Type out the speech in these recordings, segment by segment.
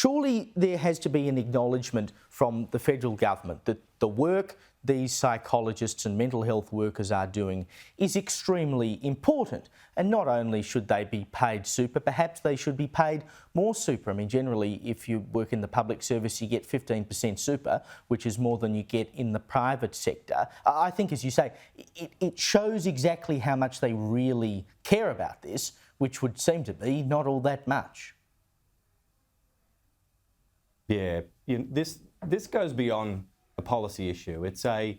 Surely there has to be an acknowledgement from the federal government that the work these psychologists and mental health workers are doing is extremely important. And not only should they be paid super, perhaps they should be paid more super. I mean, generally, if you work in the public service, you get 15% super, which is more than you get in the private sector. I think, as you say, it shows exactly how much they really care about this, which would seem to be not all that much. Yeah, this goes beyond a policy issue. It's a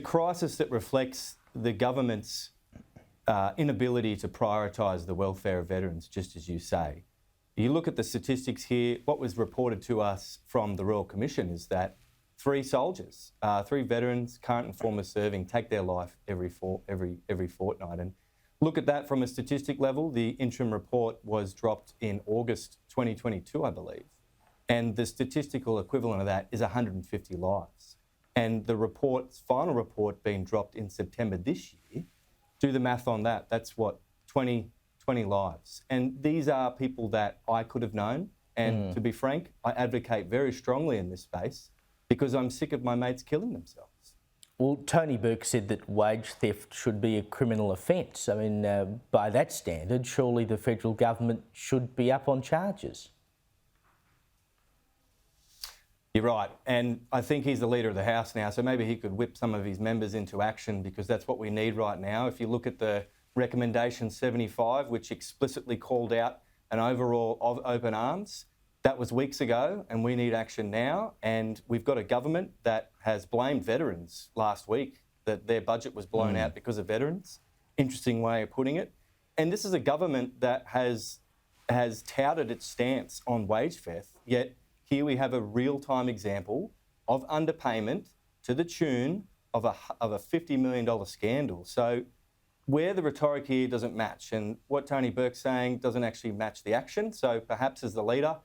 crisis that reflects the government's inability to prioritise the welfare of veterans, just as you say. You look at the statistics here, what was reported to us from the Royal Commission is that 3 soldiers, 3 veterans, current and former serving, take their life every fortnight. And look at that from a statistic level. The interim report was dropped in August 2022, I believe. And the statistical equivalent of that is 150 lives. And the final report being dropped in September this year, do the math on that, that's what, 20 lives. And these are people that I could have known. And to be frank, I advocate very strongly in this space because I'm sick of my mates killing themselves. Well, Tony Burke said that wage theft should be a criminal offence. I mean, by that standard, surely the federal government should be up on charges. You're right, and I think he's the leader of the House now, so maybe he could whip some of his members into action because that's what we need right now. If you look at the recommendation 75, which explicitly called out an overall of open arms, that was weeks ago, and we need action now. And we've got a government that has blamed veterans last week, that their budget was blown out because of veterans. Interesting way of putting it. And this is a government that has touted its stance on wage theft, yet here we have a real-time example of underpayment to the tune of a $50 million scandal. So where the rhetoric here doesn't match and what Tony Burke's saying doesn't actually match the action. So perhaps as the leader,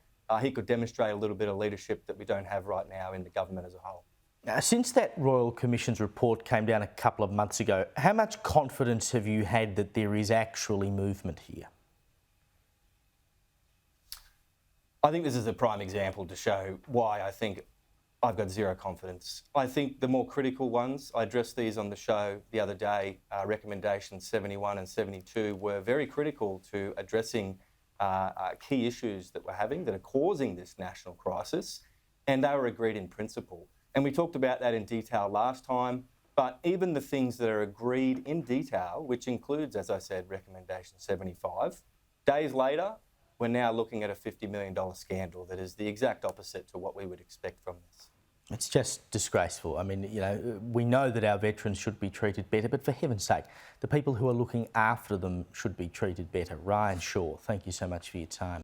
he could demonstrate a little bit of leadership that we don't have right now in the government as a whole. Now, since that Royal Commission's report came down a couple of months ago, how much confidence have you had that there is actually movement here? I think this is a prime example to show why I think I've got zero confidence. I think the more critical ones, I addressed these on the show the other day, recommendations 71 and 72 were very critical to addressing key issues that we're having that are causing this national crisis, and they were agreed in principle. And we talked about that in detail last time, but even the things that are agreed in detail, which includes, as I said, recommendation 75, days later, we're now looking at a $50 million scandal that is the exact opposite to what we would expect from this. It's just disgraceful. I mean, you know, we know that our veterans should be treated better, but for heaven's sake, the people who are looking after them should be treated better. Ryan Shaw, thank you so much for your time.